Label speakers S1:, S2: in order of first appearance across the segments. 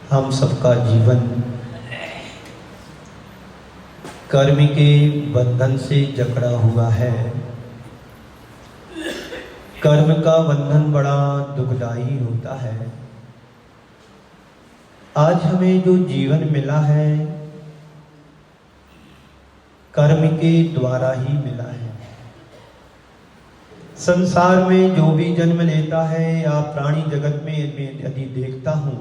S1: हम सबका जीवन कर्म के बंधन से जकड़ा हुआ है। कर्म का बंधन बड़ा दुखदाई होता है। आज हमें जो जीवन मिला है कर्म के द्वारा ही मिला है। संसार में जो भी जन्म लेता है या प्राणी जगत में यदि देखता हूं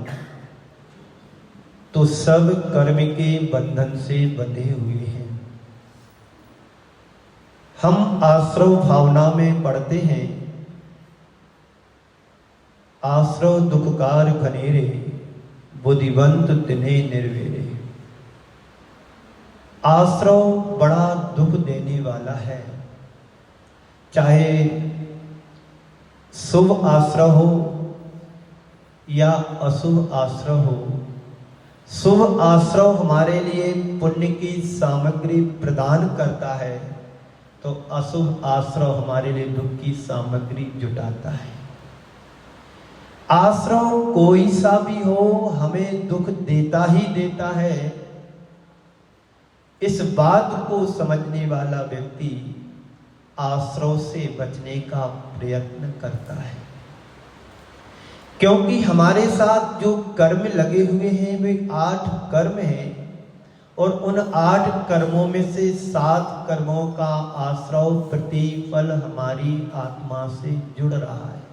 S1: तो सब कर्म के बंधन से बंधे हुए हैं। हम आश्रव भावना में पढ़ते हैं, आश्रव दुखकार घनेरे बुद्धिवंत तिन्हे निर्वेरे। आश्रव बड़ा दुख देने वाला है, चाहे शुभ आश्रय हो या अशुभ आश्रय हो। शुभ आश्रय हमारे लिए पुण्य की सामग्री प्रदान करता है तो अशुभ आश्रय हमारे लिए दुख की सामग्री जुटाता है। आश्रय कोई सा भी हो हमें दुख देता ही देता है। इस बात को समझने वाला व्यक्ति आश्रय से बचने का प्रयत्न करता है, क्योंकि हमारे साथ जो कर्म लगे हुए हैं वे 8 कर्म हैं और उन 8 कर्मों में से 7 कर्मों का आश्रय प्रतिफल हमारी आत्मा से जुड़ रहा है।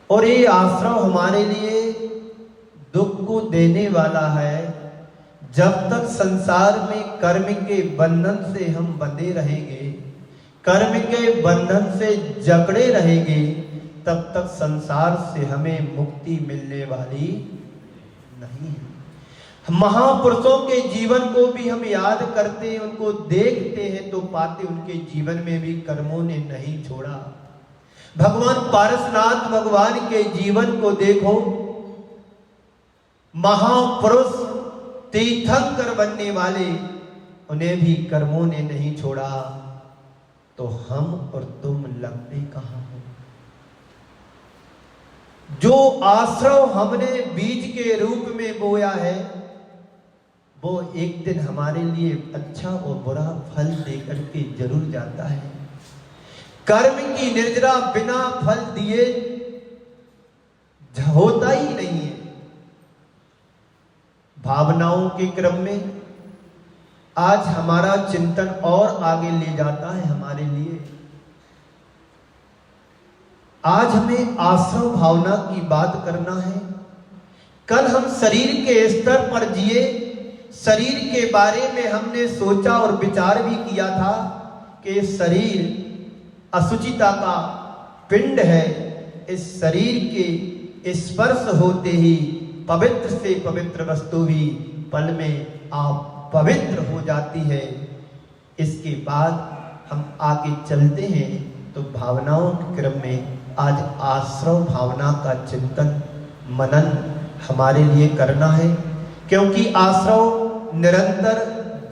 S1: और ये आश्रय हमारे लिए दुख को देने वाला है। जब तक संसार में कर्म के बंधन से हम बंधे रहेंगे, कर्म के बंधन से जकड़े रहेंगे, तब तक संसार से हमें मुक्ति मिलने वाली नहीं है। महापुरुषों के जीवन को भी हम याद करते हैं, उनको देखते हैं तो पाते उनके जीवन में भी कर्मों ने नहीं छोड़ा। भगवान पारसनाथ भगवान के जीवन को देखो, महापुरुष तीर्थंकर बनने वाले, उन्हें भी कर्मों ने नहीं छोड़ा। तो हम और तुम लगते कहां हो? जो आश्रय हमने बीज के रूप में बोया है वो एक दिन हमारे लिए अच्छा और बुरा फल देकर के जरूर जाता है। कर्म की निर्जरा बिना फल दिए होता ही नहीं है। भावनाओं के क्रम में आज हमारा चिंतन और आगे ले जाता है हमारे लिए। आज हमें आश्रय भावना की बात करना है। कल हम शरीर के स्तर पर जिए, शरीर के बारे में हमने सोचा और विचार भी किया था कि शरीर असुचिता का पिंड है। इस शरीर के स्पर्श होते ही पवित्र से पवित्र वस्तु भी पल में आप पवित्र हो जाती है। इसके बाद हम आगे चलते हैं तो भावनाओं के क्रम में आज आश्रय भावना का चिंतन मनन हमारे लिए करना है, क्योंकि आश्रय निरंतर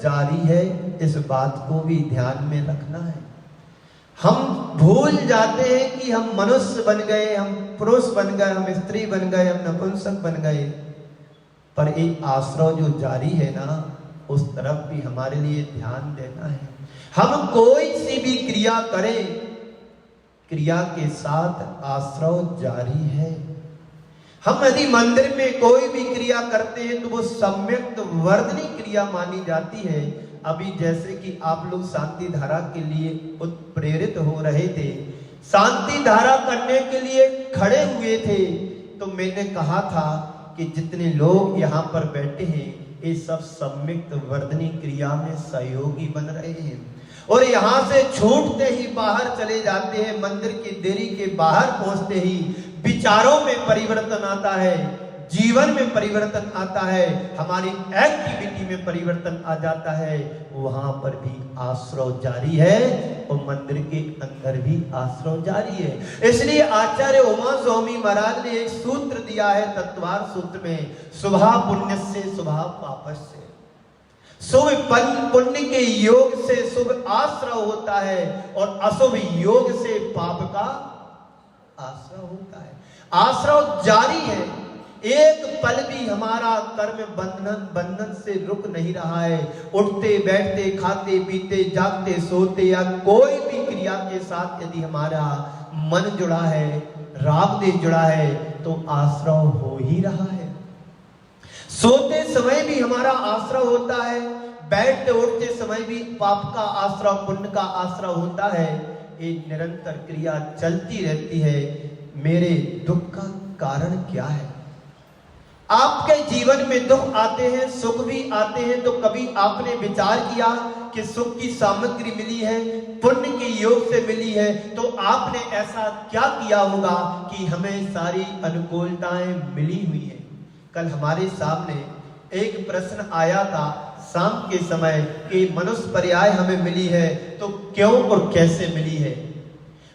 S1: जारी है। इस बात को भी ध्यान में रखना है। हम भूल जाते हैं कि हम मनुष्य बन गए, हम पुरुष बन गए, हम स्त्री बन गए, हम नपुंसक बन गए, पर एक आश्रय जो जारी है ना, उस तरफ भी हमारे लिए ध्यान देना है। हम कोई सी भी क्रिया करें, क्रिया के साथ आश्रय जारी है। हम यदि मंदिर में कोई भी क्रिया करते हैं तो वो सम्यक वर्धनी क्रिया मानी जाती है। अभी जैसे कि आप लोग शांति धारा के लिए उत्प्रेरित हो रहे थे, शांति धारा करने के लिए खड़े हुए थे, तो मैंने कहा था कि जितने लोग यहाँ पर बैठे हैं ये सब सम्यक वर्धनी क्रिया में सहयोगी बन रहे हैं। और यहाँ से छूटते ही बाहर चले जाते हैं, मंदिर की देरी के बाहर पहुंचते ही विचारों में परिवर्तन आता है, जीवन में परिवर्तन आता है, हमारी एक्टिविटी में परिवर्तन आ जाता है। वहां पर भी आश्रय जारी है और मंदिर के अंदर भी आश्रय जारी है। इसलिए आचार्य उमा स्वामी महाराज ने एक सूत्र दिया है तत्वार सूत्र में, शुभ पुण्य से शुभ पापस्य। शुभ पुण्य के योग से शुभ आश्रय होता है और अशुभ योग से पाप का आश्रय होता है। आश्रय जारी है, एक पल भी हमारा कर्म बंधन से रुक नहीं रहा है। उठते बैठते खाते पीते जागते सोते या कोई भी क्रिया के साथ यदि हमारा मन जुड़ा है, राग देश जुड़ा है, तो आश्रव हो ही रहा है। सोते समय भी हमारा आश्रव होता है, बैठते उठते समय भी पाप का आश्रव, पुण्य का आश्रव होता है। ये निरंतर क्रिया चलती रहती है। मेरे दुख का कारण क्या है? आपके जीवन में दुख आते हैं, सुख भी आते हैं, तो कभी आपने विचार किया कि सुख की सामग्री मिली है, पुण्य के योग से मिली है, तो आपने ऐसा क्या किया होगा कि हमें सारी अनुकूलताएं मिली हुई है? कल हमारे सामने एक प्रश्न आया था शाम के समय कि मनुष्य पर्याय हमें मिली है तो क्यों और कैसे मिली है?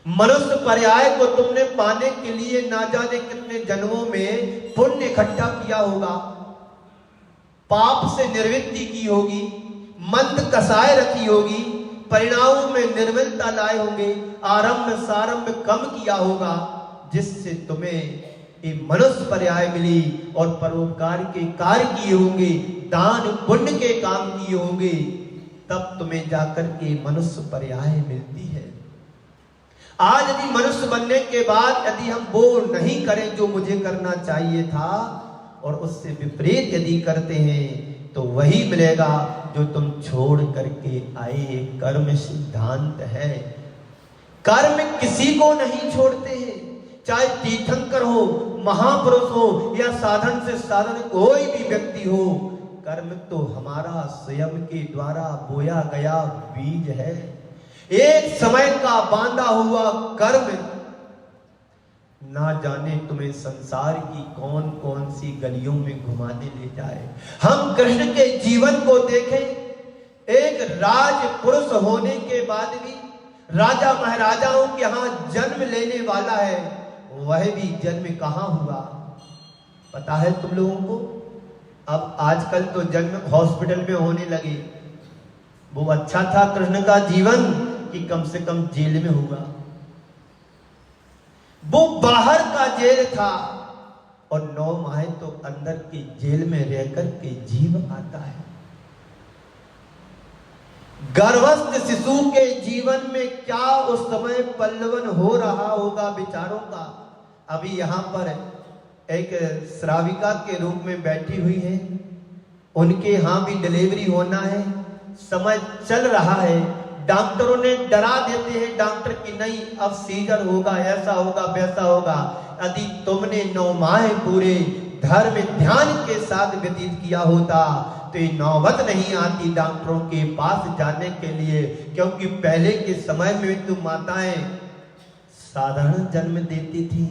S1: मनुष्य पर्याय को तुमने पाने के लिए ना जाने कितने जन्मों में पुण्य इकट्ठा किया होगा, पाप से निर्वृत्ति की होगी, मंद कसाय रखी होगी, परिणामों में निर्मलता लाए होंगे, आरंभ सारंभ कम किया होगा, जिससे तुम्हें ये मनुष्य पर्याय मिली। और परोपकार के कार्य किए होंगे, दान पुण्य के काम किए होंगे, तब तुम्हें जाकर के मनुष्य पर्याय मिलती है। आज यदि मनुष्य बनने के बाद यदि हम वो नहीं करें जो मुझे करना चाहिए था, और उससे विपरीत यदि करते हैं, तो वही मिलेगा जो तुम छोड़ करके आए। कर्म सिद्धांत है। कर्म किसी को नहीं छोड़ते हैं, चाहे तीर्थंकर हो, महापुरुष हो, या साधन से साधन कोई भी व्यक्ति हो। कर्म तो हमारा स्वयं के द्वारा बोया गया बीज है। एक समय का बांधा हुआ कर्म ना जाने तुम्हें संसार की कौन कौन सी गलियों में घुमाने ले जाए। हम कृष्ण के जीवन को देखें। एक राज पुरुष होने के बाद भी राजा महाराजाओं के यहाँ जन्म लेने वाला है, वह भी जन्म कहाँ हुआ पता है तुम लोगों को? अब आजकल तो जन्म हॉस्पिटल में होने लगे। वो अच्छा था कृष्ण का जीवन कि कम से कम जेल में हुआ। वो बाहर का जेल था और 9 माह तो अंदर के जेल में रहकर के जीव आता है। गर्भस्थ शिशु के जीवन में क्या उस समय पल्लवन हो रहा होगा विचारों का। अभी यहां पर एक श्राविका के रूप में बैठी हुई है, उनके यहां भी डिलीवरी होना है, समय चल रहा है। डॉक्टरों ने डरा देते हैं डॉक्टर की नहीं अब सीजर होगा, ऐसा होगा, वैसा होगा। यदि तुमने 9 माह पूरे धर्म ध्यान के साथ व्यतीत किया होता तो ये नौबत नहीं आती डॉक्टरों के पास जाने के लिए, क्योंकि पहले के समय में तो माताएं साधारण जन्म देती थी।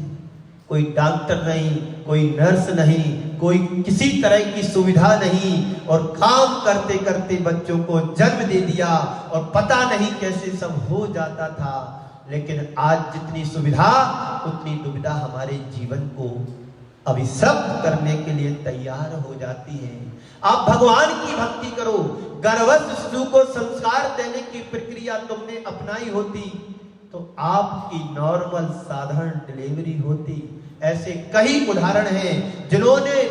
S1: कोई डॉक्टर नहीं, कोई नर्स नहीं, कोई किसी तरह की सुविधा नहीं, और काम करते करते बच्चों को जन्म दे दिया और पता नहीं कैसे सब हो जाता था। लेकिन आज जितनी सुविधा उतनी दुविधा हमारे जीवन को अभिशप्त करने के लिए तैयार हो जाती है। आप भगवान की भक्ति करो। गर्भस्थ शिशु को संस्कार देने की प्रक्रिया तुमने अपनाई होती तो आपकी नॉर्मल साधारण डिलीवरी होती। ऐसे कई उदाहरण हैं जिन्होंने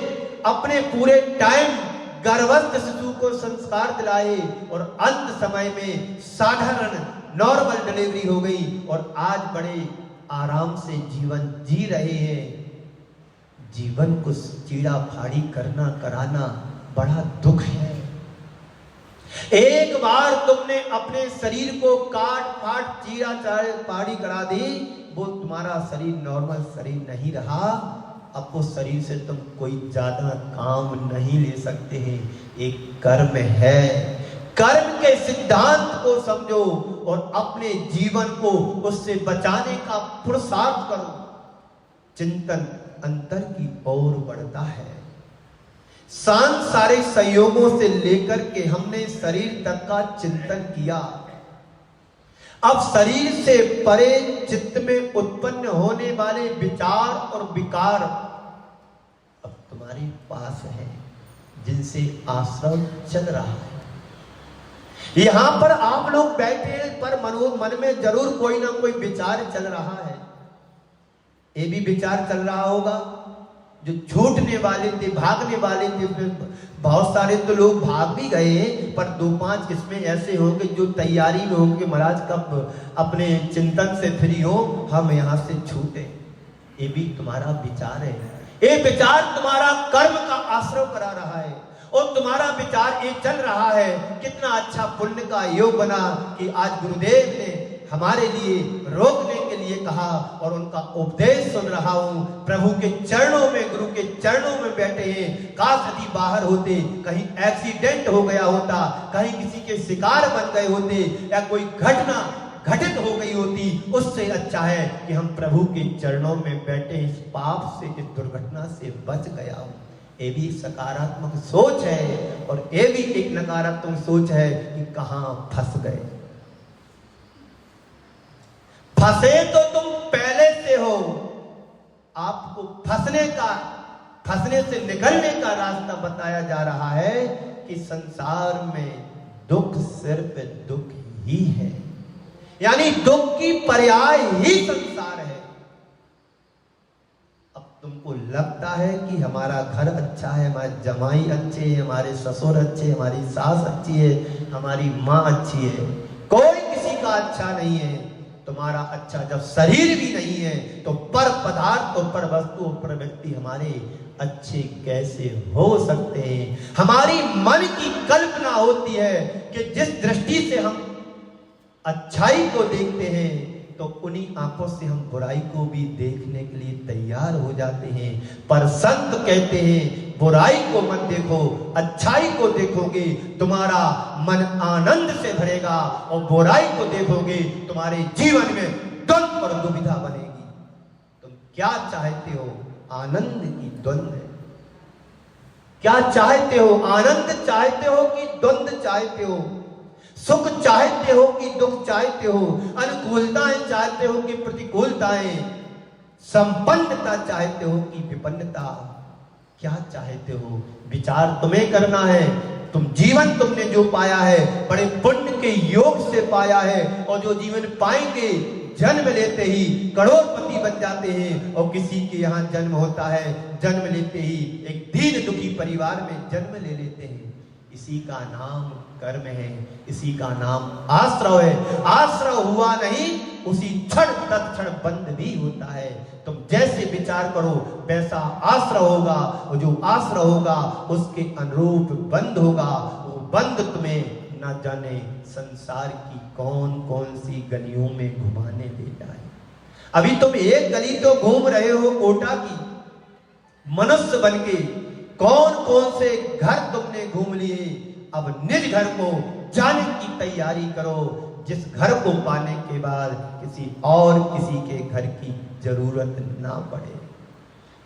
S1: अपने पूरे टाइम गर्भस्थ शिशु को संस्कार दिलाए और अंत समय में साधारण नॉर्मल डिलीवरी हो गई और आज बड़े आराम से जीवन जी रहे हैं। जीवन को चीड़ा फाड़ी करना कराना बड़ा दुख है। एक बार तुमने अपने शरीर को काट फाट चीरा फाड़ी करा दी, वो तुम्हारा शरीर नॉर्मल शरीर नहीं रहा। अब वो शरीर से तुम कोई ज्यादा काम नहीं ले सकते हैं। एक कर्म है। कर्म के सिद्धांत को समझो और अपने जीवन को उससे बचाने का पुरुषार्थ करो। चिंतन अंतर की ओर बढ़ता है। सांसारिक संयोगों से लेकर के हमने शरीर तक का चिंतन किया। अब शरीर से परे चित्त में उत्पन्न होने वाले विचार और विकार अब तुम्हारे पास है, जिनसे आश्रम चल रहा है। यहां पर आप लोग बैठे पर मन में जरूर कोई ना कोई विचार चल रहा है। ये भी विचार चल रहा होगा जो छूटने वाले थे, भागने वाले थे, फिर बहुत सारे तो लोग भाग भी गए, पर 2-5 इसमें ऐसे होंगे जो तैयारी में होंगे, महाराज कब अपने चिंतन से फ्री हो, हम यहाँ से छूटे। ये भी तुम्हारा विचार है, ये विचार तुम्हारा कर्म का आश्रय करा रहा है, और तुम्हारा विचार ये चल रहा है। कितना अच्छा पुण्य का योग बना कि आज गुरुदेव ने हमारे लिए रोकने के लिए कहा, और उनका उपदेश सुन रहा हूं। प्रभु के चरणों में, गुरु के चरणों में बैठे हैं। काश यदि बाहर होते, कहीं एक्सीडेंट हो गया होता, कहीं किसी के शिकार बन गए होते, या कोई घटना घटित हो गई होती, उससे अच्छा है कि हम प्रभु के चरणों में बैठे, इस पाप से, इस दुर्घटना से बच गया हूं। ये भी सकारात्मक सोच है, और ये भी एक नकारात्मक सोच है कि कहां फंस गए। फंसे तो तुम पहले से हो, आपको फंसने से निकलने का रास्ता बताया जा रहा है कि संसार में दुख सिर्फ दुख ही है, यानी दुख की पर्याय ही संसार है। अब तुमको लगता है कि हमारा घर अच्छा है, हमारे जमाई अच्छे हैं, हमारे ससुर अच्छे, हमारी सास अच्छी है, हमारी माँ अच्छी है, कोई किसी का अच्छा नहीं है। तुम्हारा अच्छा जब शरीर भी नहीं है, तो पर पदार्थ और पर वस्तु और पर व्यक्ति हमारे अच्छे कैसे हो सकते हैं। हमारी मन की कल्पना होती है कि जिस दृष्टि से हम अच्छाई को देखते हैं, तो उन्हीं आंखों से हम बुराई को भी देखने के लिए तैयार हो जाते हैं। पर संत कहते हैं बुराई को मत देखो, अच्छाई को देखोगे तुम्हारा मन आनंद से भरेगा, और बुराई को देखोगे तुम्हारे जीवन में द्वंद्व और दुविधा बनेगी। तुम क्या चाहते हो? आनंद की द्वंद्व। क्या चाहते हो? आनंद चाहते हो कि द्वंद्व चाहते हो? सुख चाहते हो कि दुख चाहते हो? अनुकूलताएं चाहते हो कि प्रतिकूलताएं? संपन्नता चाहते हो कि विपन्नता? क्या चाहते हो? विचार तुम्हें करना है। जीवन तुमने जो पाया है बड़े पुण्य के योग से पाया है, और जो जीवन पाएंगे जन्म लेते ही करोड़पति बन जाते हैं। और किसी के यहाँ जन्म होता है, जन्म लेते ही एक दीन दुखी परिवार में जन्म ले लेते हैं। इसी का नाम कर्म है, इसी का नाम आश्रय है। आश्रय हुआ नहीं, उसी क्षण तत्क्षण बंद भी होता है। तुम जैसे विचार करो वैसा आश्रय होगा, और जो आश्रय होगा उसके अनुरूप बंद होगा। वो बंद तुम्हें न जाने संसार की कौन कौन सी गलियों में घुमाने ले जाए। अभी तुम एक गली तो घूम रहे हो कोटा की, मनुष्य बनके। कौन कौन से घर तुमने घूम लिए। अब निज घर को जाने की तैयारी करो, जिस घर को पाने के बाद किसी और किसी के घर की जरूरत ना पड़े।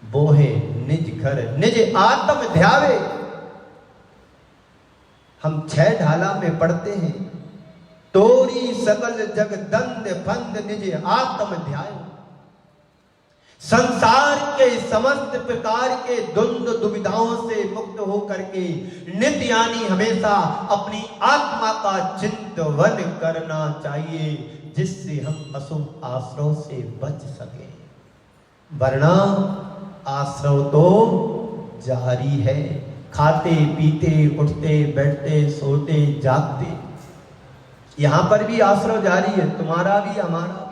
S1: वो है निज घर, निज आत्म ध्यावे। हम 6 ढाला में पढ़ते हैं, तोरी सकल जग दंड फंद निज आत्म ध्याय। संसार के समस्त प्रकार के द्वंद्व दुविधाओं से मुक्त होकर के नित्य यानी हमेशा अपनी आत्मा का चिंतन करना चाहिए, जिससे हम अशुभ आश्रय से बच सके। वरना आश्रय तो जारी है, खाते पीते उठते बैठते सोते जागते, यहां पर भी आश्रय जारी है, तुम्हारा भी हमारा भी।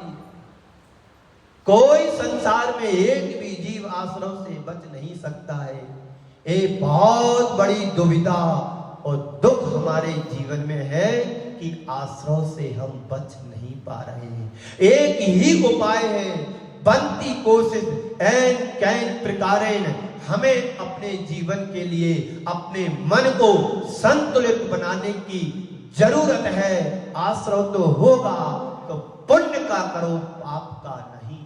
S1: कोई संसार में एक भी जीव आश्रय से बच नहीं सकता है। एक बहुत बड़ी दुविधा और दुख हमारे जीवन में है कि आश्रय से हम बच नहीं पा रहे हैं। एक ही उपाय है, बनती कोशिश ऐन कैन प्रकारेण। हमें अपने जीवन के लिए अपने मन को संतुलित बनाने की जरूरत है। आश्रय तो होगा तो पुण्य का करो, पाप का नहीं।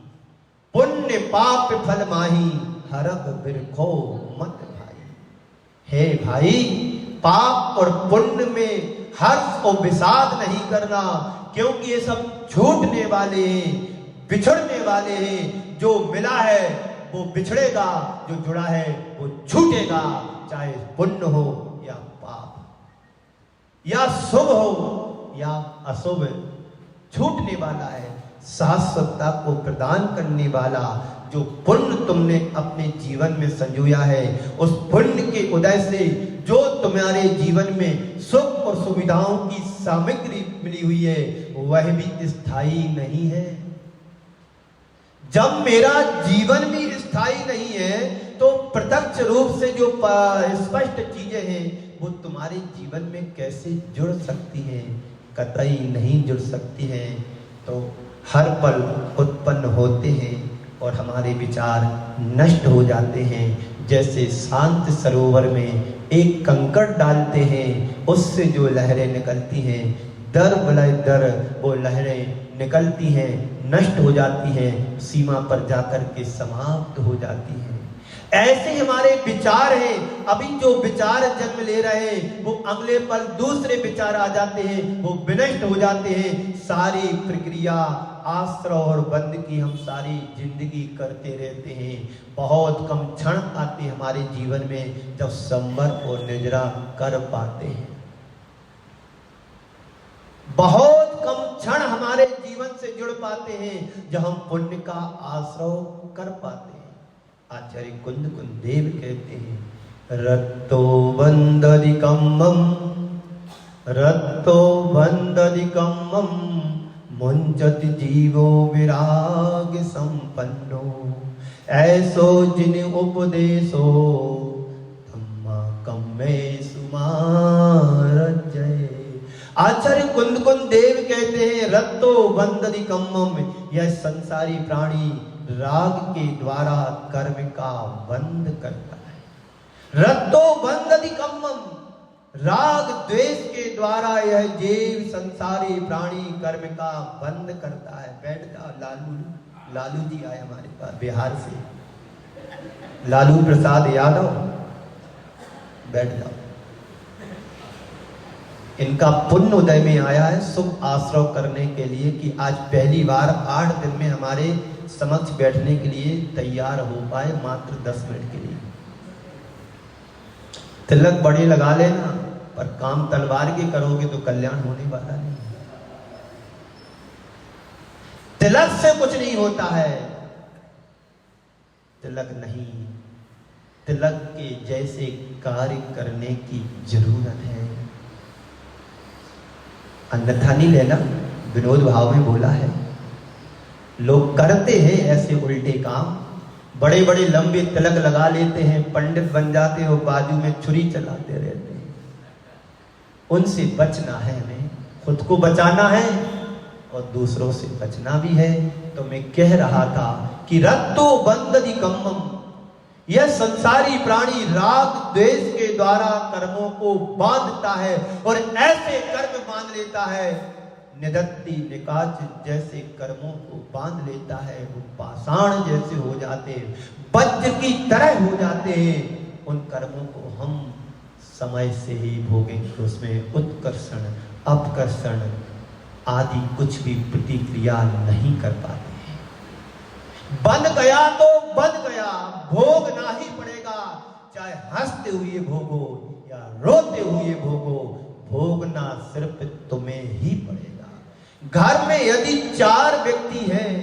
S1: पुण्य पाप फल माही, हरक बिरखो मत भाई। हे भाई, पाप और पुण्य में हर्ष और विषाद नहीं करना, क्योंकि ये सब छूटने वाले हैं, बिछड़ने वाले हैं। जो मिला है वो बिछड़ेगा, जो जुड़ा है वो छूटेगा। चाहे पुण्य हो या पाप, या शुभ हो या अशुभ, छूटने वाला है। शाश्वतता को प्रदान करने वाला जो पुण्य तुमने अपने जीवन में संजोया है, उस पुण्य के उदय से जो तुम्हारे जीवन में सुख और सुविधाओं की सामग्री मिली हुई है, वह भी स्थायी नहीं है। जब मेरा जीवन भी स्थायी नहीं है, तो प्रत्यक्ष रूप से जो स्पष्ट चीजें हैं वो तुम्हारे जीवन में कैसे जुड़ सकती हैं? कतई नहीं जुड़ सकती हैं। तो हर पल उत्पन्न होते हैं और हमारे विचार नष्ट हो जाते हैं। जैसे शांत सरोवर में एक कंकड़ डालते हैं, उससे जो लहरें निकलती हैं, दर बलय दर वो लहरें निकलती हैं, नष्ट हो जाती हैं, सीमा पर जाकर के समाप्त हो जाती हैं। ऐसे हमारे विचार हैं। अभी जो विचार जन्म ले रहे हैं, वो अगले पल दूसरे विचार आ जाते हैं, वो विनष्ट हो जाते हैं। सारी प्रक्रिया आश्रय और बंद की हम सारी जिंदगी करते रहते हैं। बहुत कम क्षण आते हमारे जीवन में जब संवर और निद्रा कर पाते हैं। बहुत कम क्षण हमारे जीवन से जुड़ पाते हैं जब हम पुण्य का आश्रय कर पाते हैं। आचार्य कुंद देव कहते हैं, रत्तो बंददिकम्मम रत्तो बंददिकम्मम मुंचति जीवो विराग संपन्नो ऐसो जिन उपदेशो धम्मा कम्मे सुमारजय। आचार्य कुंद देव कहते हैं, रत्तो बंददिकम्मम, यह संसारी प्राणी राग के द्वारा कर्म का बंध करता है। रत्तो बंददिकम्मम, राग द्वेष के द्वारा यह जीव संसारी प्राणी कर्म का बंध करता है। बैठ जाओ। लालू जी आए हमारे पास बिहार से, लालू प्रसाद यादव, बैठ जाओ। इनका पुण्य उदय में आया है सुख आश्रय करने के लिए कि आज पहली बार 8 दिन में हमारे समक्ष बैठने के लिए तैयार हो पाए, मात्र 10 मिनट के लिए। तिलक बड़े लगा लेना, पर काम तलवार के करोगे तो कल्याण होने वाला नहीं। तिलक से कुछ नहीं होता है। तिलक नहीं, तिलक के जैसे कार्य करने की जरूरत है, अन्यथा नहीं लेना। विनोद भाव में बोला है, लोग करते हैं ऐसे उल्टे काम, बड़े बड़े लंबे तिलक लगा लेते हैं, पंडित बन जाते हो, बाजू में छुरी चलाते रहते हैं। उनसे बचना है, हमें खुद को बचाना है और दूसरों से बचना भी है। तो मैं कह रहा था कि रत्तो बंददिकम्मम, यह संसारी प्राणी राग द्वेष के द्वारा कर्मों को बांधता है और ऐसे कर्म बांध लेता है, निदत्ति निकाच जैसे कर्मों को बांध लेता है। वो पाषाण जैसे हो जाते हैं, वज्र की तरह हो जाते हैं। उन कर्मों को हम समय से ही भोगेंगे, उसमें उत्कर्षण अपकर्षण आदि कुछ भी प्रतिक्रिया नहीं कर पाते। बन गया तो बन गया, भोगना ही पड़ेगा, चाहे हंसते हुए भोगो या रोते हुए भोगो, भोगना सिर्फ तुम्हें ही पड़ेगा। घर में यदि 4 व्यक्ति हैं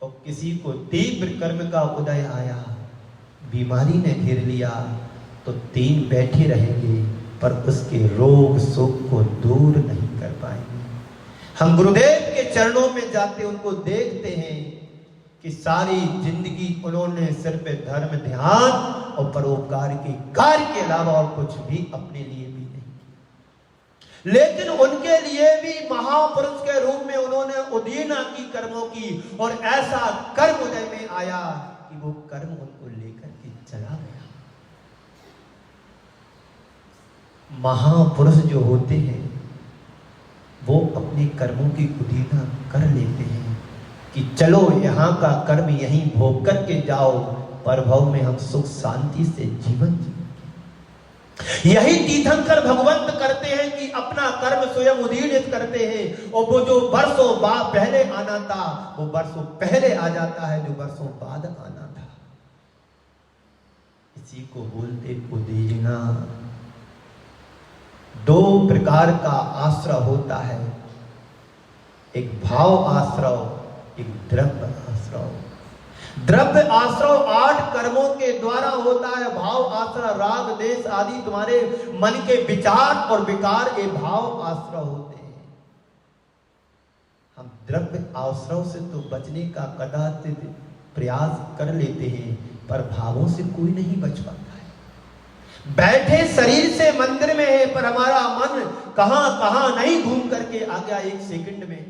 S1: और किसी को तीव्र कर्म का उदय आया, बीमारी ने घेर लिया, तो 3 बैठे रहेंगे पर उसके रोग शोक को दूर नहीं कर पाएंगे। हम गुरुदेव के चरणों में जाते उनको देखते हैं कि सारी जिंदगी उन्होंने सिर्फ धर्म ध्यान और परोपकार के कार्य के अलावा और कुछ भी अपने लिए भी नहीं। लेकिन उनके लिए भी महापुरुष के रूप में उन्होंने उदीना की कर्मों की, और ऐसा कर्म उदय में आया कि वो कर्म उनको लेकर के चला गया। महापुरुष जो होते हैं वो अपने कर्मों की उदीना कर लेते हैं कि चलो यहाँ का कर्म यहीं भोग करके जाओ, परभव में हम सुख शांति से जीवन जिएंगे। यही तीर्थंकर भगवंत करते हैं कि अपना कर्म स्वयं उदीर्णित करते हैं, और वो जो वर्षों बाद पहले आना था वो वर्षों पहले आ जाता है जो वर्षों बाद आना था। इसी को बोलते उदीना। 2 प्रकार का आश्रय होता है, एक भाव आश्रय, एक द्रव्य आश्रय। आश्रव। द्रव्य आश्रव 8 कर्मों के द्वारा होता है। भाव आश्रय, राग देश आदि तुम्हारे मन के विचार और विकार ये भाव आश्रय होते हैं। हम द्रव्य आश्रय से तो बचने का कदाचित प्रयास कर लेते हैं, पर भावों से कोई नहीं बच पाता है। बैठे शरीर से मंदिर में है, पर हमारा मन कहां कहां नहीं घूम करके आ गया। 1 सेकंड में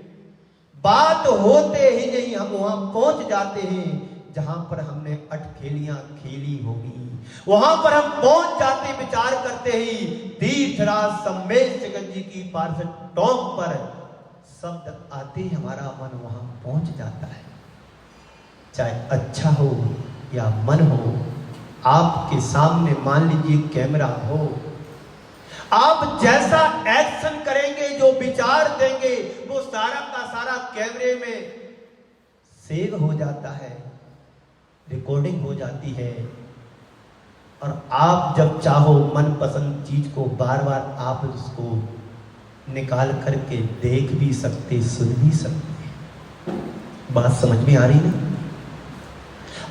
S1: बात होते ही नहीं हम वहां पहुंच जाते हैं जहां पर हमने अटखेलियां खेली होगी। वहां पर हम पहुंच जाते, विचार करते ही तीर्थराज सम्मेद जगत जी की पार्षद टोंक पर शब्द आते ही हमारा मन वहां पहुंच जाता है। चाहे अच्छा हो या मन हो, आपके सामने मान लीजिए कैमरा हो, आप जैसा एक्शन करेंगे, जो विचार देंगे, वो सारा का सारा कैमरे में सेव हो जाता है, रिकॉर्डिंग हो जाती है। और आप जब चाहो मनपसंद चीज को बार बार आप उसको निकाल करके देख भी सकते, सुन भी सकते। बात समझ में आ रही ना?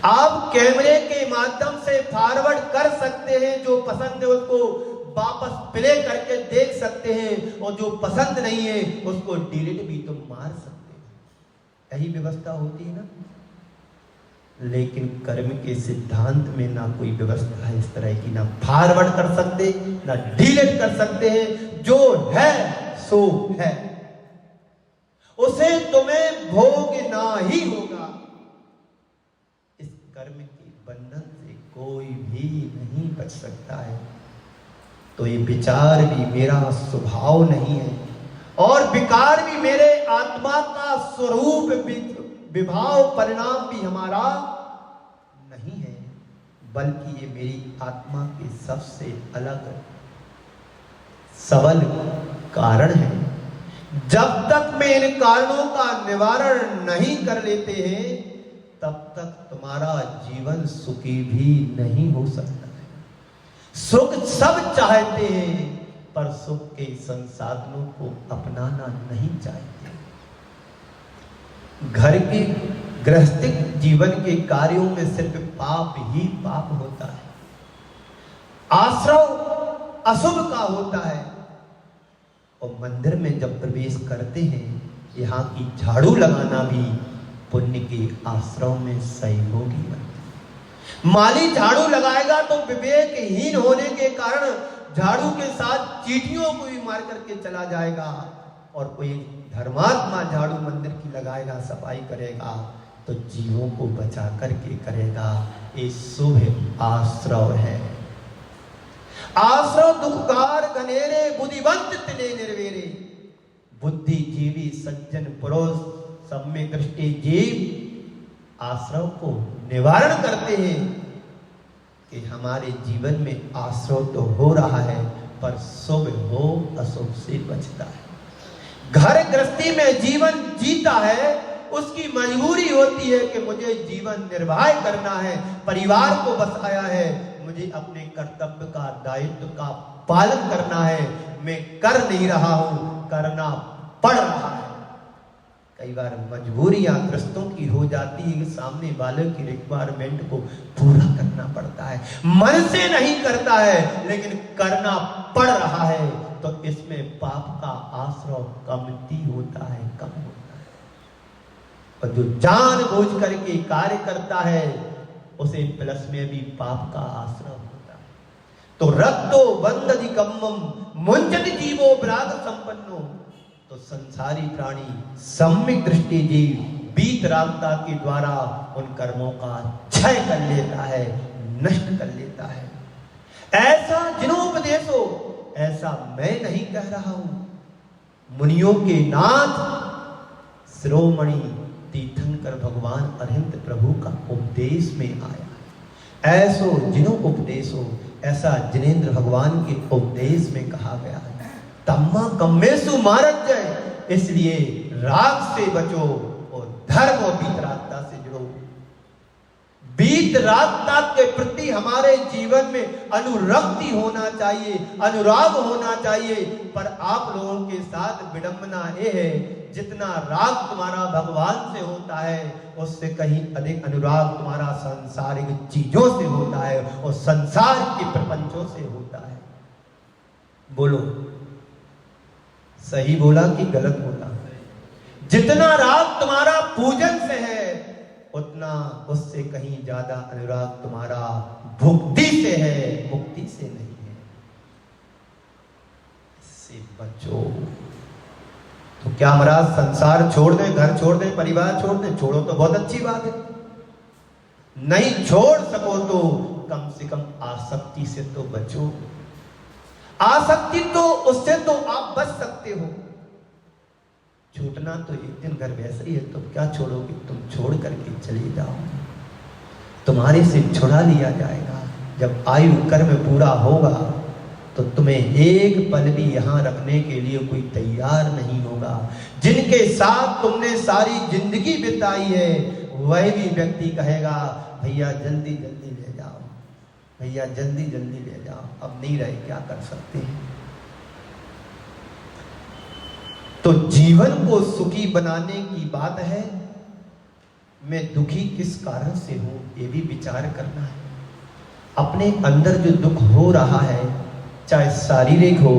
S1: आप कैमरे के माध्यम से फॉरवर्ड कर सकते हैं, जो पसंद है उसको वापस प्ले करके देख सकते हैं, और जो पसंद नहीं है उसको डिलीट भी तो मार सकते हैं। यही व्यवस्था होती है ना। लेकिन कर्म के सिद्धांत में ना कोई व्यवस्था है इस तरह की, ना फॉरवर्ड कर सकते, ना डिलीट कर सकते हैं। जो है सो है, उसे तुम्हें भोगना ही होगा। इस कर्म के बंधन से कोई भी नहीं बच सकता है। तो ये विचार भी मेरा स्वभाव नहीं है, और विकार भी मेरे आत्मा का स्वरूप, विभाव परिणाम भी हमारा नहीं है, बल्कि ये मेरी आत्मा के सबसे अलग सबल कारण है। जब तक मैं इन कारणों का निवारण नहीं कर लेते हैं, तब तक तुम्हारा जीवन सुखी भी नहीं हो सकता है। सुख सब चाहते हैं, पर सुख के संसाधनों को अपनाना नहीं चाहते। घर के गृहस्थिक जीवन के कार्यों में सिर्फ पाप ही पाप होता है। आश्रव अशुभ का होता है। और मंदिर में जब प्रवेश करते हैं, यहाँ की झाड़ू लगाना भी पुण्य के आश्रव में सहयोगी बनता। माली झाड़ू लगाएगा तो विवेकहीन होने के कारण झाड़ू के साथ चींटियों को भी मार करके चला जाएगा। और कोई धर्मात्मा झाड़ू मंदिर की लगाएगा, सफाई करेगा, तो जीवों को बचा करके करेगा। ये शुभ आश्रव है। आश्रव दुखकार घनेरे, बुद्धिवंत तिने निर्वेरे। बुद्धिजीवी सज्जन पुरुष सम्यक दृष्टि जीव आश्रव को निवारण करते हैं कि हमारे जीवन में आश्रव तो हो रहा है, पर शुभ हो अशुभ से बचता है। घर गृहस्थी में जीवन जीता है, उसकी मजबूरी होती है कि मुझे जीवन निर्वाह करना है, परिवार को बसाया है, मुझे अपने कर्तव्य का, दायित्व का पालन करना है। मैं कर नहीं रहा हूं, करना पड़ रहा है। कई बार मजबूरियां ग्रस्तों की हो जाती है कि सामने वाले की रिक्वायरमेंट को पूरा करना पड़ता है। मन से नहीं करता है, लेकिन करना पड़ रहा है, तो इसमें पाप का आश्रय कमती होता है, कम होता है। और जो जानबूझ करके कार्य करता है, उसे प्लस में भी पाप का आश्रय होता है। तो रक्तो बंदधि कम्मम मुंचति जीवो विराग संपन्नो। तो संसारी प्राणी सम्यक दृष्टि जीव वीतरागता के द्वारा उन कर्मों का क्षय कर लेता है, नष्ट कर लेता है। ऐसा जिनोपदेश हो, ऐसा मैं नहीं कह रहा हूं। मुनियों के नाथ शिरोमणि तीर्थंकर भगवान अरहंत प्रभु का उपदेश में आया। ऐसो जिनो उपदेश हो, ऐसा जिनेन्द्र भगवान के उपदेश में कहा गया है। तम्मा कम्मेसु मारत जय, इसलिए राग से बचो और धर्म और वीतरागता से जुड़ो। वीतरागता के प्रति हमारे जीवन में अनुरक्ति होना चाहिए, अनुराग होना चाहिए। पर आप लोगों के साथ विडंबना ये है जितना राग तुम्हारा भगवान से होता है उससे कहीं अधिक अनुराग तुम्हारा सांसारिक चीजों से होता है और संसार के प्रपंचों से होता है। बोलो सही बोला कि गलत बोला? जितना राग तुम्हारा पूजन से है उतना उससे कहीं ज्यादा अनुराग तुम्हारा भक्ति से है, मुक्ति से नहीं है। इससे बचो। तो क्या महाराज संसार छोड़ दें, घर छोड़ दें, परिवार छोड़ दें? छोड़ो तो बहुत अच्छी बात है। नहीं छोड़ सको तो कम से कम आसक्ति से तो बचो। आसक्ति तो उससे तो आप बच सकते हो। छूटना तो एक दिन घर वैसे ही है, तुम क्या छोड़ोगे? तुम छोड़ करके चले जाओ, तुम्हारे से छुड़ा लिया जाएगा। जब आयु कर्म पूरा होगा तो तुम्हें एक पल भी यहाँ रखने के लिए कोई तैयार नहीं होगा। जिनके साथ तुमने सारी जिंदगी बिताई है वही भी व्यक्ति कहेगा भैया जल्दी जल्दी ले जाओ, भैया जल्दी जल्दी ले जाओ, अब नहीं रहे, क्या कर सकते हैं। तो जीवन को सुखी बनाने की बात है। मैं दुखी किस कारण से हूं ये भी विचार करना है। अपने अंदर जो दुख हो रहा है, चाहे शारीरिक हो,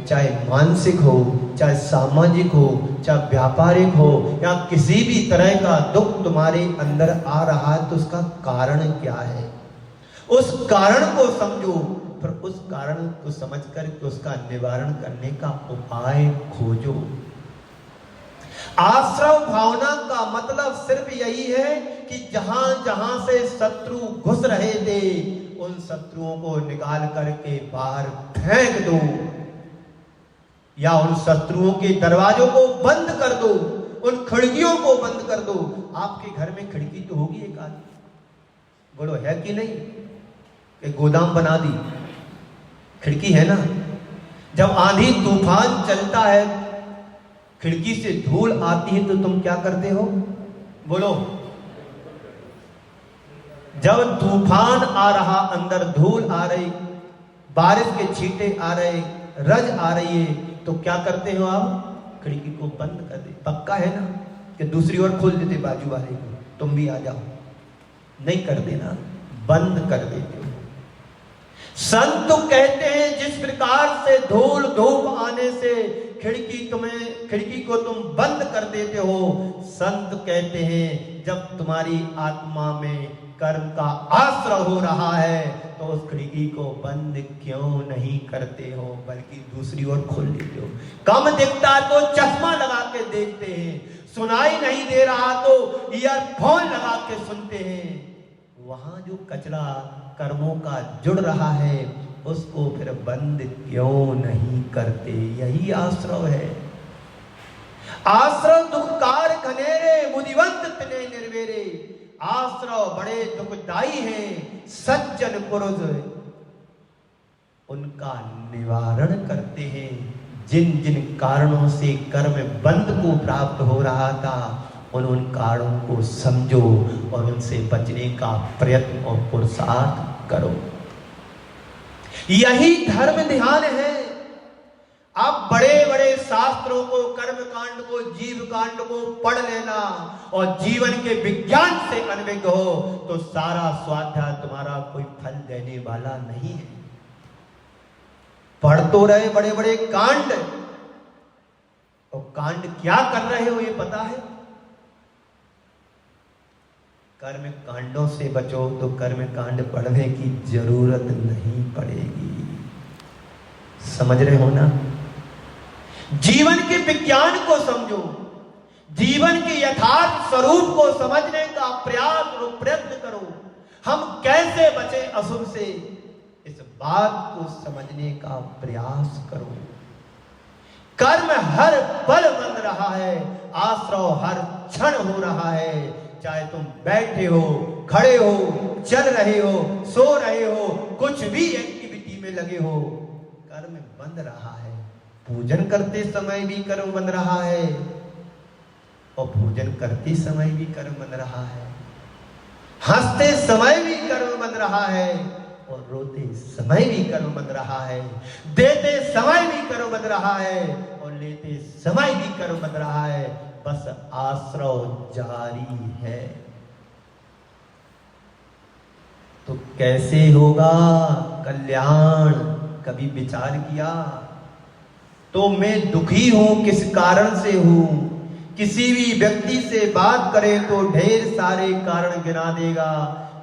S1: चाहे मानसिक हो, चाहे सामाजिक हो, चाहे व्यापारिक हो, या किसी भी तरह का दुख तुम्हारे अंदर आ रहा है तो उसका कारण क्या है? उस कारण को समझो, फिर उस कारण को समझ कर उसका निवारण करने का उपाय खोजो। आश्रव भावना का मतलब सिर्फ यही है कि जहां जहां से शत्रु घुस रहे थे उन शत्रुओं को निकाल करके बाहर फेंक दो, या उन शत्रुओं के दरवाजों को बंद कर दो, उन खिड़कियों को बंद कर दो। आपके घर में खिड़की तो होगी एक आधी, बोलो है कि नहीं? कि गोदाम बना दी, खिड़की है ना? जब आंधी तूफान चलता है खिड़की से धूल आती है तो तुम क्या करते हो? बोलो। जब तूफान आ रहा, अंदर धूल आ रही, बारिश के छींटे आ रहे, रज आ रही है, तो क्या करते हो आप? खिड़की को बंद कर दे। पक्का है ना कि दूसरी ओर खोल देते बाजू वाले को, तुम भी आ जाओ? नहीं कर देना, बंद कर देते हो। संत तो कहते हैं जिस प्रकार से धूल धूप आने से खिड़की को तुम बंद कर देते हो, संत कहते हैं जब तुम्हारी आत्मा में कर्म का आश्रय हो रहा है तो उस खिड़की को बंद क्यों नहीं करते हो, बल्कि दूसरी ओर खोल देते हो। कम दिखता तो चश्मा लगा के देखते हैं, सुनाई नहीं दे रहा तो ईयरफोन लगा के सुनते हैं। वहां जो कचरा कर्मों का जुड़ रहा है उसको फिर बंद क्यों नहीं करते? यही आश्रव है। आश्रव दुखकार घनेरे बुद्धिवंत तिने निर्वेरे। आश्रव बड़े दुखदाई हैं, सज्जन पुरुष उनका निवारण करते हैं। जिन जिन कारणों से कर्म बंध को प्राप्त हो रहा था उन कारणों को समझो और उनसे बचने का प्रयत्न और पुरुषार्थ करो। यही धर्म ध्यान है। आप बड़े बड़े शास्त्रों को, कर्म कांड को, जीव कांड को पढ़ लेना और जीवन के विज्ञान से अनभिज्ञ हो तो सारा स्वाध्याय तुम्हारा कोई फल देने वाला नहीं है। पढ़ तो रहे बड़े बड़े कांड, और कांड क्या कर रहे हो ये पता है? कर्म कांडों से बचो तो कर्म कांड पढ़ने की जरूरत नहीं पड़ेगी। समझ रहे हो ना? जीवन के विज्ञान को समझो, जीवन के यथार्थ स्वरूप को समझने का प्रयास और प्रयत्न करो। हम कैसे बचे अशुभ से, इस बात को समझने का प्रयास करो। कर्म हर पल बन रहा है, आश्रव हर क्षण हो रहा है। चाहे तुम बैठे हो, खड़े हो, चल रहे हो, सो रहे हो, कुछ भी एक्टिविटी में लगे हो, कर्म बन रहा है। पूजन करते समय भी कर्म बन रहा है और भोजन करते समय भी कर्म बन रहा है। हंसते समय भी कर्म बन रहा है, और रोते समय भी कर्म बन रहा है, देते समय भी कर्म बन रहा है और लेते समय भी कर्म बन रहा है, बस आश्रव जारी है। तो कैसे होगा कल्याण, कभी विचार किया? तो मैं दुखी हूं, किस कारण से हूं? किसी भी व्यक्ति से बात करे तो ढेर सारे कारण गिना देगा।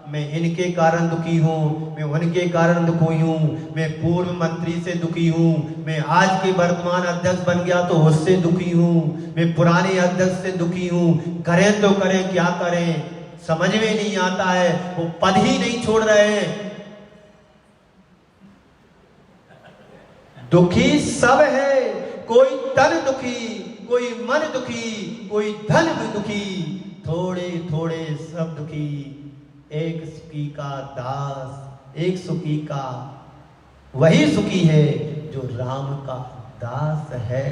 S1: मैं इनके कारण दुखी हूं, मैं उनके कारण दुखी हूं, मैं पूर्व मंत्री से दुखी हूं, मैं आज के वर्तमान अध्यक्ष बन गया तो उससे दुखी हूं, मैं पुराने अध्यक्ष से दुखी हूं। करें तो करें, क्या करें, समझ में नहीं आता है। वो पद ही नहीं छोड़ रहे हैं। दुखी सब है, कोई तन दुखी, कोई मन दुखी, कोई धन भी दुखी, थोड़े थोड़े सब दुखी। एक सुखी का दास, एक सुखी का वही सुखी है जो राम का दास है।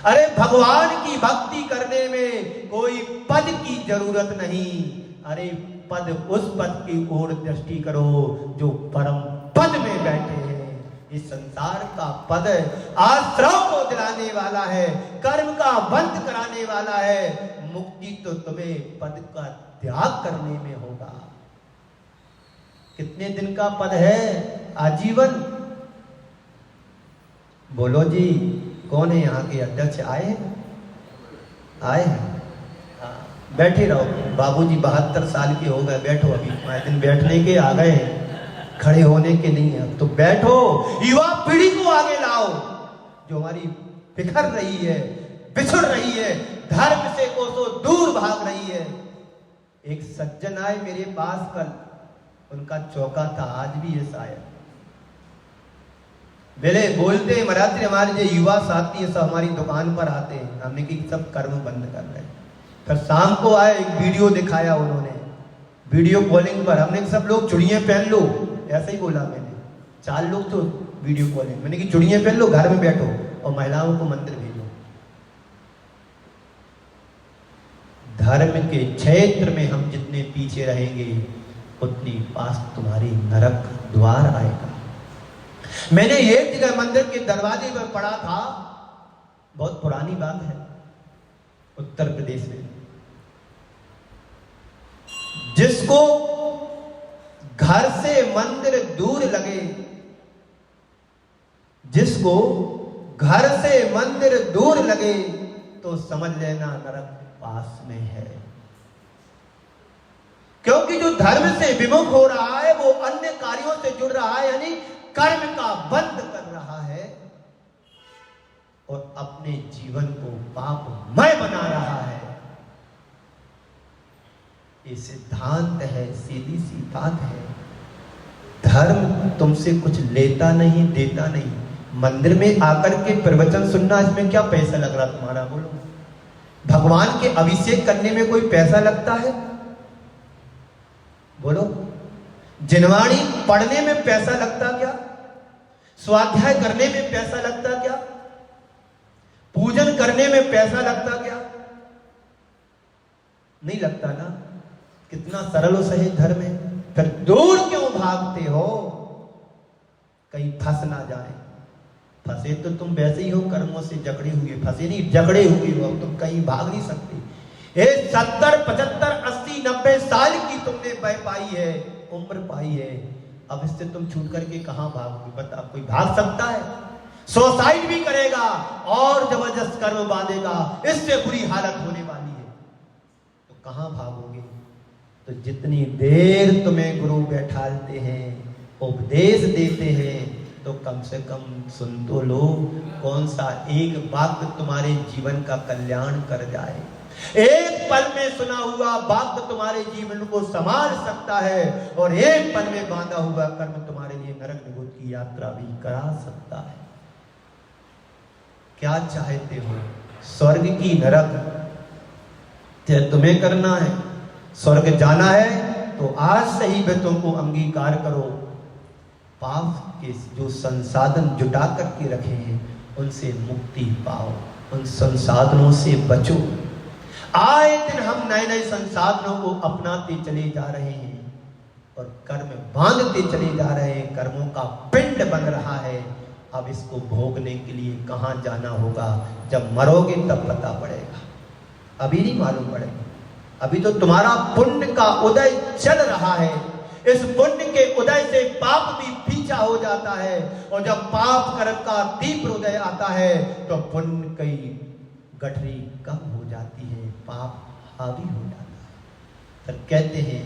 S1: अरे भगवान की भक्ति करने में कोई पद की जरूरत नहीं। अरे पद, उस पद की ओर दृष्टि करो जो परम पद में बैठे हैं। इस संसार का पद आश्रम को दिलाने वाला है, कर्म का बंद कराने वाला है। मुक्ति तो तुम्हें पद का त्याग करने में होगा। कितने दिन का पद है? आजीवन। बोलो जी, कौन है यहाँ के अध्यक्ष? आए हैं? आए हैं? बैठे रहो। बाबूजी 72 साल के हो गए, बैठो। अभी 5 दिन बैठने के आ गए हैं, खड़े होने के नहीं है। तो बैठो, युवा पीढ़ी को आगे लाओ जो हमारी बिखर रही है, बिछुड़ रही है, धर्म से कोसों दूर भाग रही है। एक सज्जन आए मेरे पास कल, उनका चौका था, आज भी ये शायद बेले बोलते हैं महाराज हमारे जो युवा साथी है सब हमारी दुकान पर आते हैं, हमने कि सब कर्म बंद कर रहे हैं। फिर शाम को आए, एक वीडियो दिखाया उन्होंने, वीडियो कॉलिंग पर। हमने सब लोग चूड़ियां पहन लो, ऐसा ही बोला मैंने। 4 लोग तो वीडियो कॉलिंग, मैंने कि चूड़ियां पहन लो, घर में बैठो और महिलाओं को मंदिर भेजो। धर्म के क्षेत्र में हम जितने पीछे रहेंगे उतनी पास तुम्हारी नरक द्वार आएगा। मैंने एक जगह मंदिर के दरवाजे पर पढ़ा था, बहुत पुरानी बात है, उत्तर प्रदेश में। जिसको घर से मंदिर दूर लगे, जिसको घर से मंदिर दूर लगे तो समझ लेना नरक पास में है। क्योंकि जो धर्म से विमुख हो रहा है वो अन्य कार्यों से जुड़ रहा है, यानी कर्म का बंद कर रहा है और अपने जीवन को पापमय बना रहा है। ये सिद्धांत है, सीधी सी बात है। धर्म तुमसे कुछ लेता नहीं, देता नहीं। मंदिर में आकर के प्रवचन सुनना, इसमें क्या पैसा लग रहा तुम्हारा? बोलो। भगवान के अभिषेक करने में कोई पैसा लगता है? बोलो। जिनवाणी पढ़ने में पैसा लगता क्या? स्वाध्याय करने में पैसा लगता क्या? पूजन करने में पैसा लगता क्या? नहीं लगता ना। कितना सरल और सहज धर्म है। फिर दूर क्यों भागते हो? कहीं फंस ना जाए। फंसे तो तुम वैसे ही हो, कर्मों से जकड़े हुए। फंसे नहीं, जकड़े हुए हो। तुम कहीं भाग नहीं सकते। 70, 75, 80, 90 साल की तुमने पाई है, उम्र पाई है। अब इससे तुम छूट करके कहां भागोगे? बता, कोई भाग सकता है? सुसाइड भी करेगा और जबरदस्त कर्म बांधेगा, इससे बुरी हालत होने वाली है। तो कहां भागोगे? तो जितनी देर तुम्हें गुरु बैठालते हैं, उपदेश देते हैं, तो कम से कम सुन तो लो। कौन सा एक वाक्य तुम्हारे जीवन का कल्याण कर जाए? एक पल में सुना हुआ वाक्य तुम्हारे जीवन को संभाल सकता है और एक पल में बांधा हुआ कर्म तुम्हारे लिए नरक निगुत की यात्रा भी करा सकता है। क्या चाहते हो? स्वर्ग की नरक? तुम्हें करना है, स्वर्ग जाना है तो आज से ही वे तुमको अंगीकार करो। पाप के जो संसाधन जुटा करके रखे हैं उनसे मुक्ति पाओ, उन संसाधनों से बचो। आए दिन हम नए नए संसाधनों को अपनाते चले जा रहे हैं और कर्म बांधते चले जा रहे हैं, कर्मों का पिंड बन रहा है। अब इसको भोगने के लिए कहाँ जाना होगा? जब मरोगे तब पता पड़ेगा, अभी नहीं मालूम पड़ेगा। अभी तो तुम्हारा पुण्य का उदय चल रहा है। इस पुण्य के उदय से पाप भी पीछा हो जाता है, और जब पाप कर्म का तीव्र उदय आता है तो पुण्य की गठरी कम हो जाती है, पाप हावी हो जाता है। फिर कहते हैं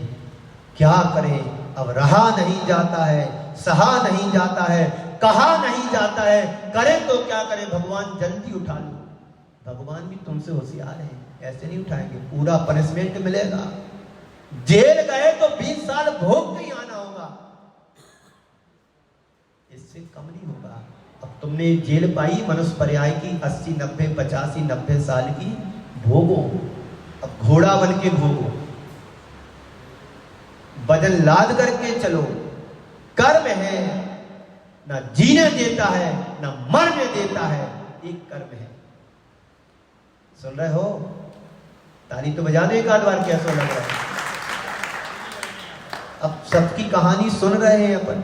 S1: क्या करें, अब रहा नहीं जाता है, सहा नहीं जाता है, कहा नहीं जाता है, करें तो क्या करें? भगवान जल्दी उठा लो। भगवान भी तुमसे होशियार है, ऐसे नहीं उठाएंगे, पूरा पनिशमेंट मिलेगा। जेल गए तो 20 साल भोग के आना होगा, इससे कम नहीं होगा। अब तुमने जेल पाई मनुष्य पर्याय की 80, 90, 85, 90 साल की, भोगो। अब घोड़ा बन के भोगो, वजन लाद करके चलो। कर्म है, ना जीने देता है ना मरने देता है, एक कर्म है। सुन रहे हो? ताली तो बजाने का द्वार कैसा लग रहा है? अब सबकी कहानी सुन रहे हैं अपन,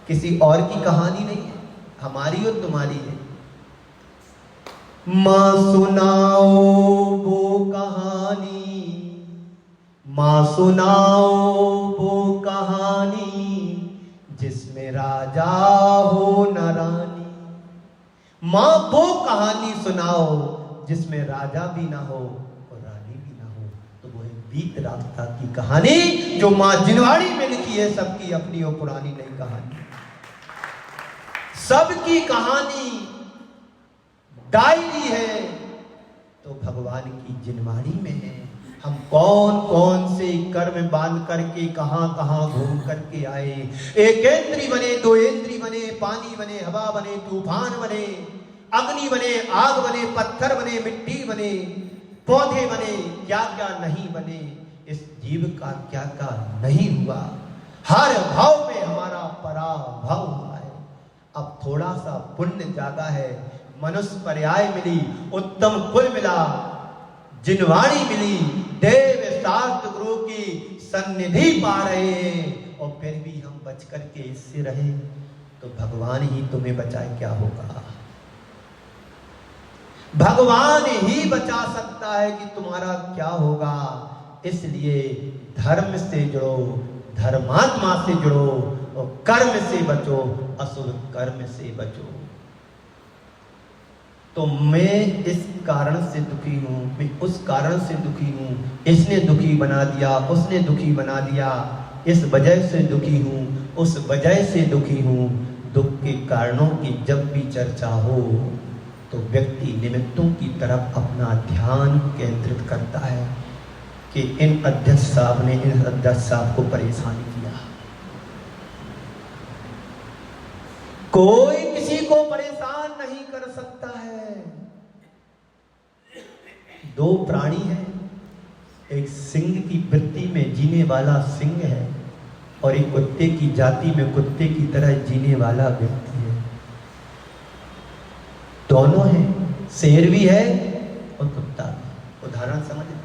S1: किसी और की कहानी नहीं है, हमारी और तुम्हारी है। माँ सुनाओ वो कहानी, माँ सुनाओ वो कहानी, जिसमें राजा हो न रानी। माँ वो कहानी सुनाओ जिसमें राजा भी ना हो और रानी भी ना हो। तो वो है बीत रास्ता की कहानी, जो माँ जिनवाड़ी में लिखी है, सबकी अपनी और पुरानी नई कहानी। सबकी कहानी डायरी है तो भगवान की जिनवाड़ी में है। हम कौन कौन से कर्म बांध करके कहां कहां घूम करके आए। एक इंद्री बने, दो इंद्री बने, पानी बने, हवा बने, तूफान बने, अग्नि बने, आग बने, पत्थर बने, मिट्टी बने, पौधे बने, क्या क्या नहीं बने। इस जीव का क्या क्या नहीं हुआ। हर भाव में हमारा पराभव हुआ है। अब थोड़ा सा पुण्य जागा है, मनुष्य पर्याय मिली, उत्तम कुल मिला, जिनवाणी मिली, देव शास्त्र गुरु की सन्निधि पा रहे हैं, और फिर भी हम बच करके इससे रहे तो भगवान ही तुम्हें बचाए, क्या होगा? भगवान ही बचा सकता है कि तुम्हारा क्या होगा। इसलिए धर्म से जुड़ो, धर्मात्मा से जुड़ो, और कर्म से बचो, असुर कर्म से बचो। तो मैं इस कारण से दुखी हूं, मैं उस कारण से दुखी हूं, इसने दुखी बना दिया, उसने दुखी बना दिया, इस वजह से दुखी हूं, उस वजह से दुखी हूं। दुख के कारणों की जब भी चर्चा हो तो व्यक्ति निमित्तों की तरफ अपना ध्यान केंद्रित करता है कि इन अध्यक्ष साहब ने इन अध्यक्ष साहब को परेशान किया। कोई किसी को परेशान नहीं कर सकता है। दो प्राणी हैं, एक सिंह की वृत्ति में जीने वाला सिंह है, और एक कुत्ते की जाति में कुत्ते की तरह जीने वाला व्यक्ति है। दोनों हैं, शेर भी है और कुत्ता भी। उदाहरण समझना,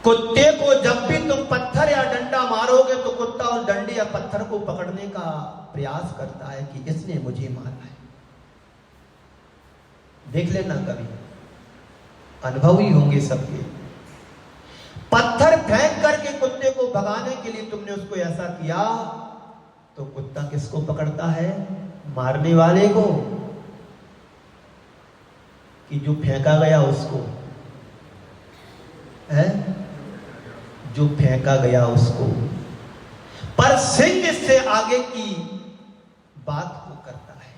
S1: कुत्ते को जब भी तुम पत्थर या डंडा मारोगे तो कुत्ता उस डंडे या पत्थर को पकड़ने का प्रयास करता है कि इसने मुझे मारा है। देख लेना, कभी अनुभवी होंगे सबके। पत्थर फेंक करके कुत्ते को भगाने के लिए तुमने उसको ऐसा किया तो कुत्ता किसको पकड़ता है? मारने वाले को, कि जो फेंका गया उसको है, जो फेंका गया उसको। पर सिंह इससे आगे की बात को करता है।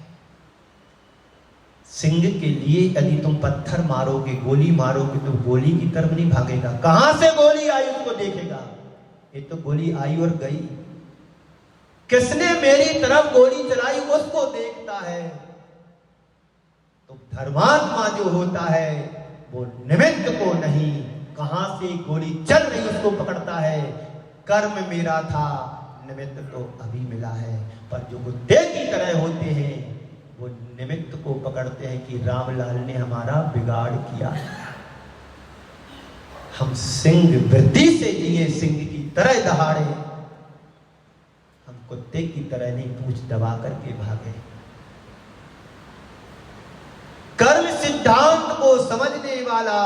S1: सिंह के लिए यदि तुम पत्थर मारोगे, गोली मारोगे, तो गोली की तरफ नहीं भागेगा। कहां से गोली आई उसको देखेगा। ये तो गोली आई और गई, किसने मेरी तरफ गोली चलाई उसको देखता है। तो धर्मात्मा जो होता है वो निमित्त को नहीं, कहां से गोली चल रही उसको पकड़ता है। कर्म मेरा था, निमित्त तो अभी मिला है। पर जो कुत्ते की तरह होते हैं वो निमित्त को पकड़ते हैं कि रामलाल ने हमारा बिगाड़ किया। हम सिंह वृद्धि से जिए, सिंह की तरह दहाड़े, हम कुत्ते की तरह नहीं पूंछ दबा करके भागे। कर्म सिद्धांत को समझने वाला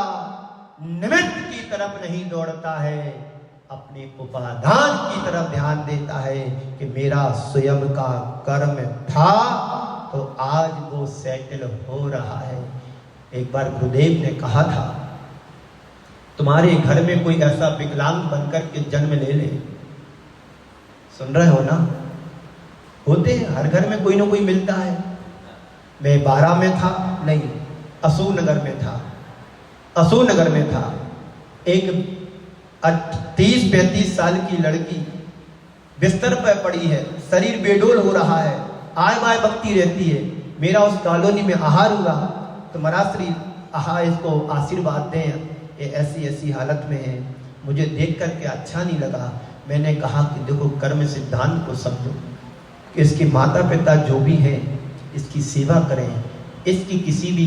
S1: निमित्त की तरफ नहीं दौड़ता है, अपने उपादान की तरफ ध्यान देता है कि मेरा स्वयं का कर्म था तो आज वो सेटल हो रहा है। एक बार गुरुदेव ने कहा था, तुम्हारे घर में कोई ऐसा विकलांग बनकर के जन्म ले ले, सुन रहे हो ना, होते हैं हर घर में कोई ना कोई मिलता है। मैं 12 में था, नहीं असूर नगर में था, असूर नगर में था, एक 30-35 साल की लड़की बिस्तर पर पड़ी है, शरीर बेडोल हो रहा है, आय बाय बकती रहती है। मेरा उस कॉलोनी में आहार हुआ तो महाराज श्री इसको आशीर्वाद दें, ये ऐसी ऐसी हालत में है। मुझे देख करके अच्छा नहीं लगा। मैंने कहा कि देखो कर्म सिद्धांत को समझो कि इसके माता पिता जो भी हैं इसकी सेवा करें, इसकी किसी भी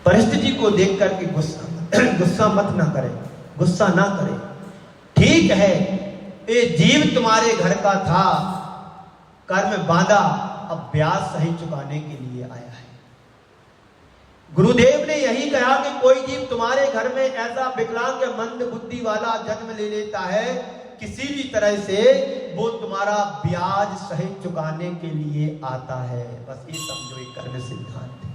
S1: परिस्थिति को देख करके गुस्सा मत ना करें, गुस्सा ना करें। ठीक है, ये जीव तुम्हारे घर का था, कर्म बांधा, अब ब्याज सही चुकाने के लिए आया है। गुरुदेव ने यही कहा कि कोई जीव तुम्हारे घर में ऐसा विकलांग या मंद बुद्धि वाला जन्म ले लेता है, किसी भी तरह से वो तुम्हारा ब्याज सही चुकाने के लिए आता है। बस ये समझो, ये कर्म सिद्धांत है।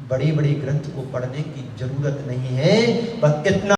S1: बड़े बड़े ग्रंथ को पढ़ने की जरूरत नहीं है, बस इतना